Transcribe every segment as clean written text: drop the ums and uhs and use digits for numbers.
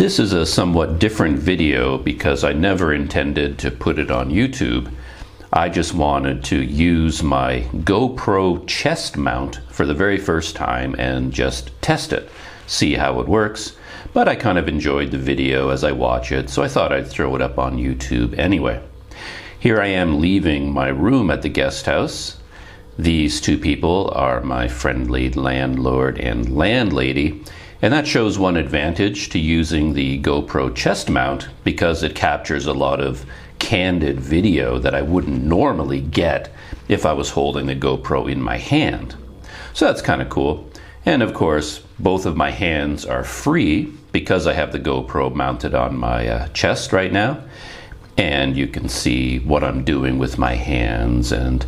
This is a somewhat different video because I never intended to put it on YouTube. I just wanted to use my GoPro chest mount for the very first time and just test it, see how it works. But I kind of enjoyed the video as I watch it, so I thought I'd throw it up on YouTube anyway. Here I am leaving my room at the guest house. These two people are my friendly landlord and landlady. And that shows one advantage to using the GoPro chest mount because it captures a lot of candid video that I wouldn't normally get if I was holding the GoPro in my hand. So that's kind of cool. And of course, both of my hands are free because I have the GoPro mounted on my chest right now. And you can see what I'm doing with my hands. And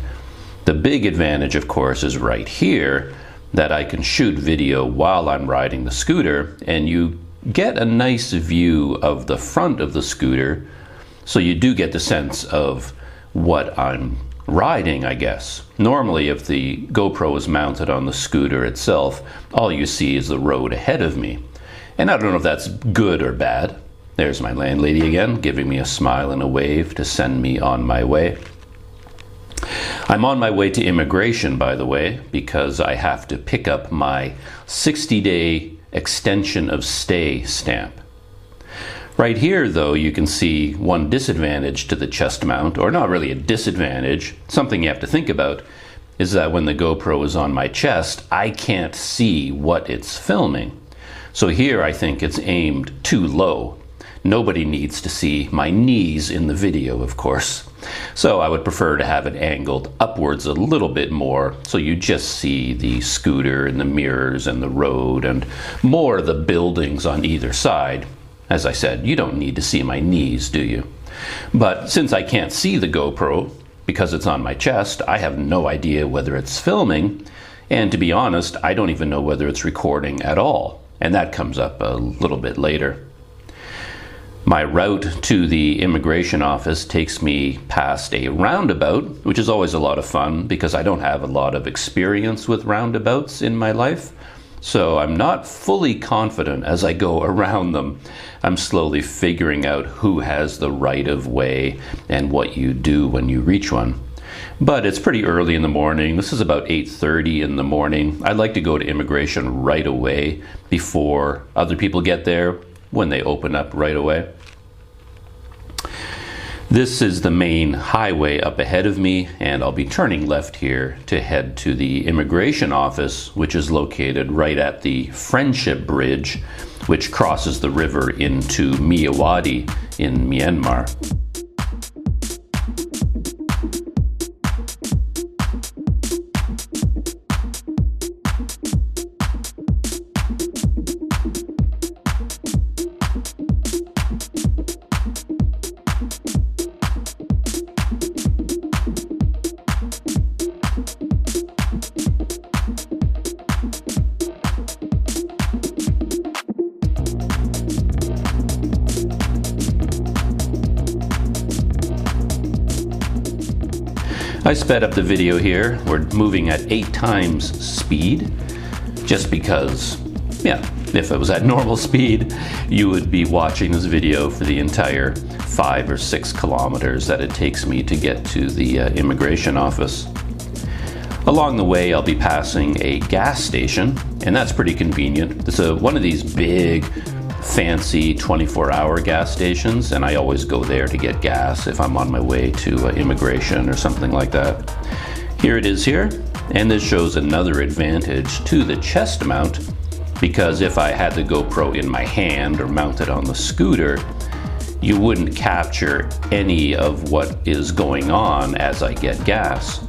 the big advantage, of course, is right here, that I can shoot video while I'm riding the scooter, and you get a nice view of the front of the scooter, so you do get the sense of what I'm riding, I guess. Normally, if the GoPro is mounted on the scooter itself, all you see is the road ahead of me. And I don't know if that's good or bad. There's my landlady again, giving me a smile and a wave to send me on my way. I'm on my way to immigration, by the way, because I have to pick up my 60-day extension of stay stamp. Right here, though, you can see one disadvantage to the chest mount, or not really a disadvantage, something you have to think about, is that when the GoPro is on my chest, I can't see what it's filming. So here I think it's aimed too low. Nobody needs to see my knees in the video, of course. So I would prefer to have it angled upwards a little bit more, so you just see the scooter and the mirrors and the road and more of the buildings on either side. As I said, you don't need to see my knees, do you? But since I can't see the GoPro because it's on my chest, I have no idea whether it's filming, and to be honest, I don't even know whether it's recording at all, and that comes up a little bit later. My route to the immigration office takes me past a roundabout, which is always a lot of fun because I don't have a lot of experience with roundabouts in my life. So I'm not fully confident as I go around them. I'm slowly figuring out who has the right of way and what you do when you reach one. But it's pretty early in the morning. This is about 8:30 in the morning. I'd like to go to immigration right away before other people get there, when they open up right away. This is the main highway up ahead of me, and I'll be turning left here to head to the immigration office, which is located right at the Friendship Bridge, which crosses the river into Myawaddy in Myanmar. I sped up the video here. We're moving at 8 times speed, just because, yeah, if it was at normal speed, you would be watching this video for the entire 5 or 6 kilometers that it takes me to get to the immigration office. Along the way, I'll be passing a gas station, and that's pretty convenient. It's one of these big, fancy 24-hour gas stations, and I always go there to get gas if I'm on my way to immigration or something like that. Here it is here, and this shows another advantage to the chest mount, because if I had the GoPro in my hand or mounted on the scooter, you wouldn't capture any of what is going on as I get gas.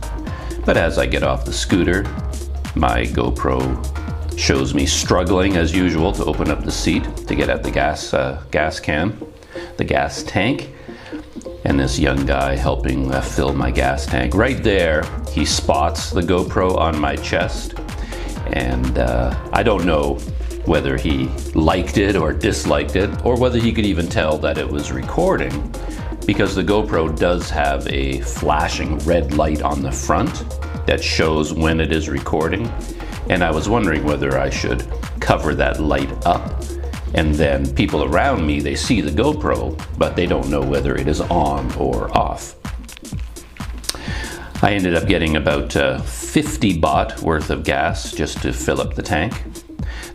But as I get off the scooter, my GoPro shows me struggling as usual to open up the seat to get at the gas can, the gas tank, and this young guy helping fill my gas tank. Right there, he spots the GoPro on my chest, and I don't know whether he liked it or disliked it, or whether he could even tell that it was recording, because the GoPro does have a flashing red light on the front that shows when it is recording. And I was wondering whether I should cover that light up And then people around me, they see the GoPro, but they don't know whether it is on or off. I ended up getting about 50 baht worth of gas just to fill up the tank.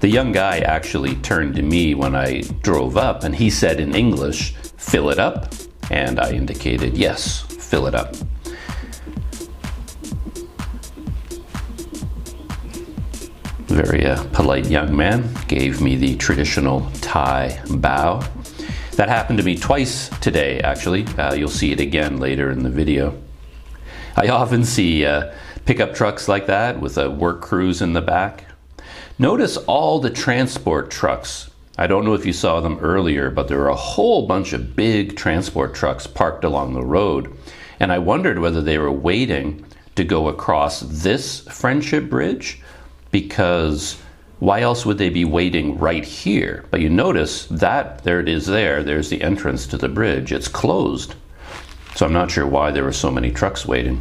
The young guy actually turned to me when I drove up, and he said in English, "Fill it up?" And I indicated, "Yes, fill it up." Very polite young man, gave me the traditional Thai bow. That happened to me twice today, actually. You'll see it again later in the video. I often see pickup trucks like that with work crews in the back. Notice all the transport trucks. I don't know if you saw them earlier, but there are a whole bunch of big transport trucks parked along the road. And I wondered whether they were waiting to go across this Friendship Bridge, because why else would they be waiting right here? But you notice that there it is there. There's the entrance to the bridge. It's closed. So I'm not sure why there were so many trucks waiting.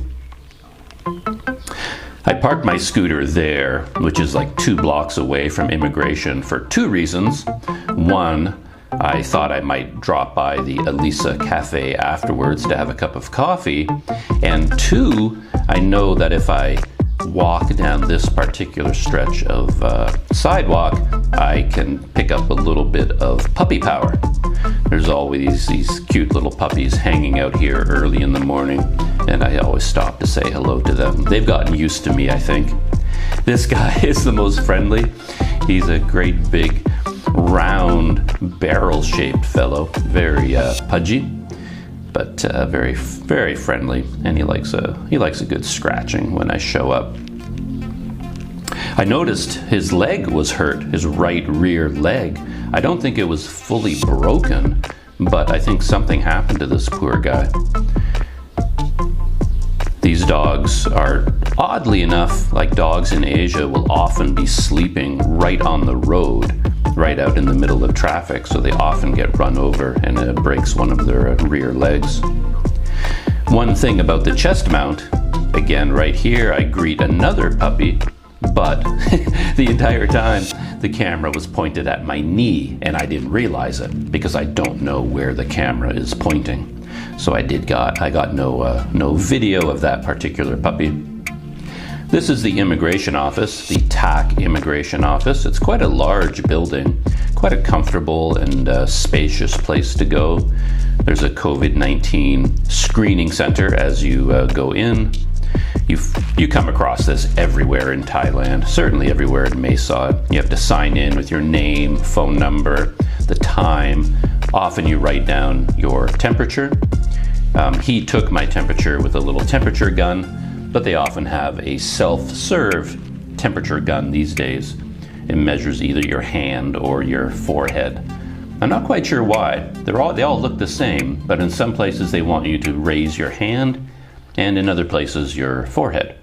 I parked my scooter there, which is like 2 blocks away from immigration, for 2 reasons. One, I thought I might drop by the Elisa Cafe afterwards to have a cup of coffee. And 2, I know that if I walk down this particular stretch of sidewalk, I can pick up a little bit of puppy power. There's always these cute little puppies hanging out here early in the morning, and I always stop to say hello to them. They've gotten used to me, I think. This guy is the most friendly. He's a great big round barrel-shaped fellow, very pudgy, but very, very friendly, and he likes a good scratching when I show up. I noticed his leg was hurt, his right rear leg. I don't think it was fully broken, but I think something happened to this poor guy. These dogs are, oddly enough, like dogs in Asia, will often be sleeping right on the road, right out in the middle of traffic, so they often get run over and it breaks one of their rear legs. One thing about the chest mount, again right here I greet another puppy, but the entire time the camera was pointed at my knee and I didn't realize it because I don't know where the camera is pointing. So I got no video of that particular puppy. This is the immigration office, the TAC immigration office. It's quite a large building, quite a comfortable and spacious place to go. There's a COVID-19 screening center as you go in. You come across this everywhere in Thailand, certainly everywhere in Mae. You have to sign in with your name, phone number, the time. Often you write down your temperature. He took my temperature with a little temperature gun, but they often have a self-serve temperature gun these days. It measures either your hand or your forehead. I'm not quite sure why. They all look the same, but in some places they want you to raise your hand, and in other places your forehead.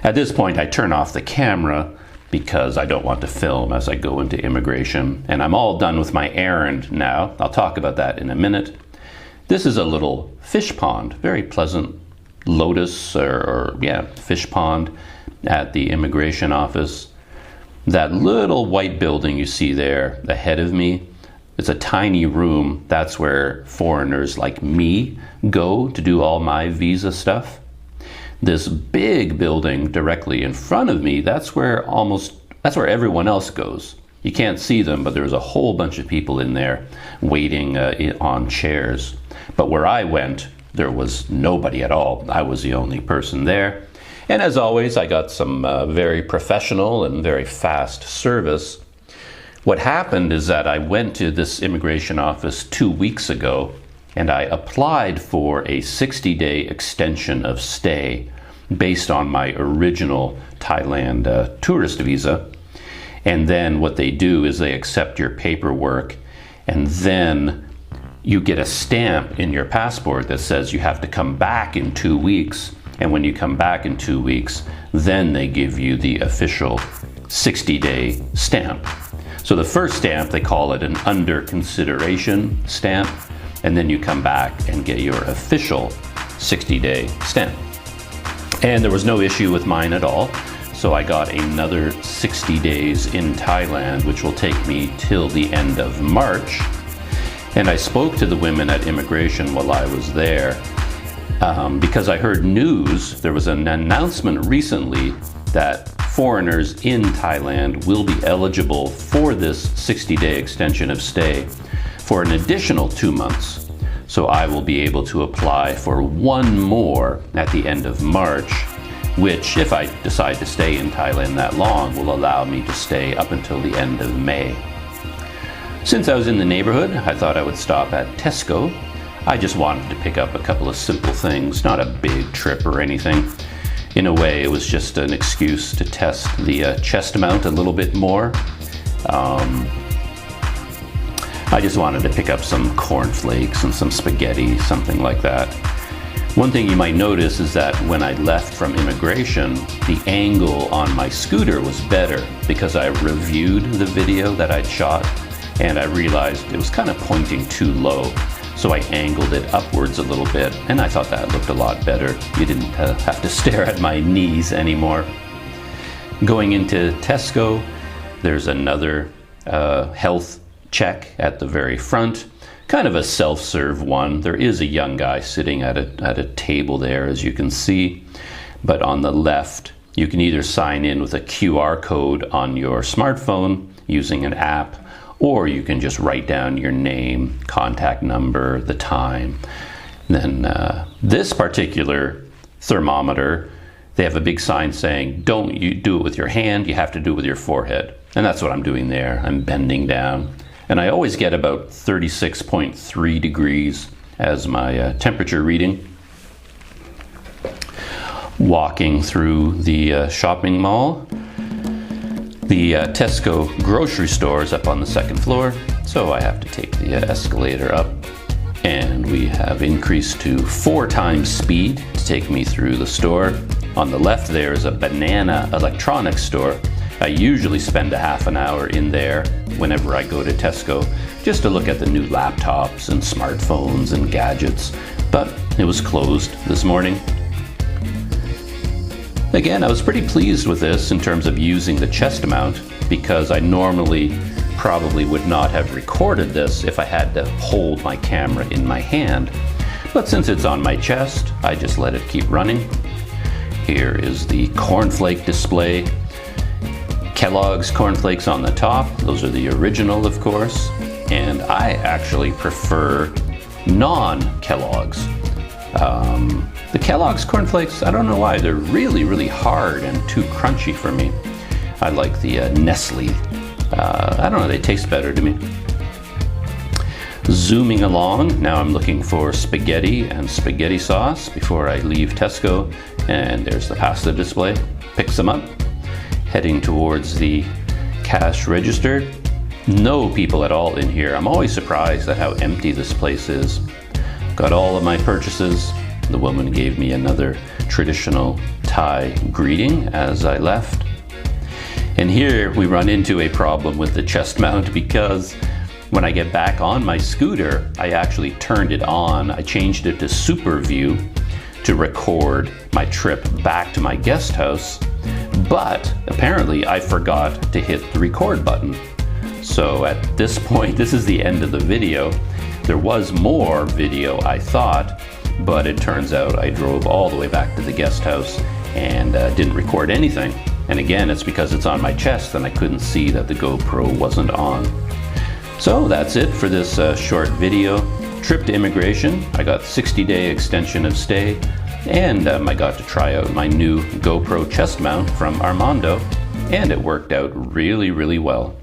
At this point I turn off the camera because I don't want to film as I go into immigration, and I'm all done with my errand now. I'll talk about that in a minute. This is a little fish pond, very pleasant lotus fish pond at the immigration office. That little white building you see there ahead of me, it's a tiny room. That's where foreigners like me go to do all my visa stuff. This big building directly in front of me, that's where everyone else goes. You can't see them, but there's a whole bunch of people in there waiting on chairs. But where I went, there was nobody at all. I was the only person there. And as always, I got some very professional and very fast service. What happened is that I went to this immigration office 2 weeks ago, and I applied for a 60-day extension of stay based on my original Thailand tourist visa. And then what they do is they accept your paperwork, and then you get a stamp in your passport that says you have to come back in 2 weeks. And when you come back in 2 weeks, then they give you the official 60-day stamp. So the first stamp, they call it an under consideration stamp, and then you come back and get your official 60-day stamp. And there was no issue with mine at all. so I got another 60 days in Thailand, which will take me till the end of March. And I spoke to the women at immigration while I was there because I heard news. There was an announcement recently that foreigners in Thailand will be eligible for this 60-day extension of stay for an additional 2 months. So I will be able to apply for one more at the end of March, which, if I decide to stay in Thailand that long, will allow me to stay up until the end of May. Since I was in the neighborhood, I thought I would stop at Tesco. I just wanted to pick up a couple of simple things, not a big trip or anything. In a way, it was just an excuse to test the chest mount a little bit more. I just wanted to pick up some cornflakes and some spaghetti, something like that. One thing you might notice is that when I left from immigration, the angle on my scooter was better because I reviewed the video that I'd shot and I realized it was kind of pointing too low. So I angled it upwards a little bit and I thought that looked a lot better. You didn't have to stare at my knees anymore. Going into Tesco, there's another health check at the very front. Kind of a self-serve one. There is a young guy sitting at a table there, as you can see. But on the left, you can either sign in with a QR code on your smartphone using an app, or you can just write down your name, contact number, the time. Then this particular thermometer, they have a big sign saying, don't you do it with your hand, you have to do it with your forehead. And that's what I'm doing there. I'm bending down. And I always get about 36.3 degrees as my temperature reading. Walking through the shopping mall. The Tesco grocery store is up on the second floor, so I have to take the escalator up. And we have increased to 4 times speed to take me through the store. On the left there is a banana electronics store. I usually spend a half an hour in there whenever I go to Tesco just to look at the new laptops and smartphones and gadgets, but it was closed this morning. Again, I was pretty pleased with this in terms of using the chest mount because I normally probably would not have recorded this if I had to hold my camera in my hand. But since it's on my chest, I just let it keep running. Here is the cornflake display. Kellogg's cornflakes on the top. Those are the original, of course. And I actually prefer non-Kellogg's. The Kellogg's cornflakes, I don't know why, they're really, really hard and too crunchy for me. I like the Nestle. I don't know, they taste better to me. Zooming along, now I'm looking for spaghetti and spaghetti sauce before I leave Tesco. And there's the pasta display. Pick some up. Heading towards the cash register. No people at all in here. I'm always surprised at how empty this place is. Got all of my purchases. The woman gave me another traditional Thai greeting as I left. And here we run into a problem with the chest mount because when I get back on my scooter, I actually turned it on. I changed it to Super View to record my trip back to my guest house. But apparently I forgot to hit the record button. So at this point, this is the end of the video. There was more video, I thought, but it turns out I drove all the way back to the guest house and didn't record anything. And again, it's because it's on my chest and I couldn't see that the GoPro wasn't on. So that's it for this short video. Trip to immigration. I got 60-day extension of stay, and I got to try out my new GoPro chest mount from Armando, and it worked out really, really well.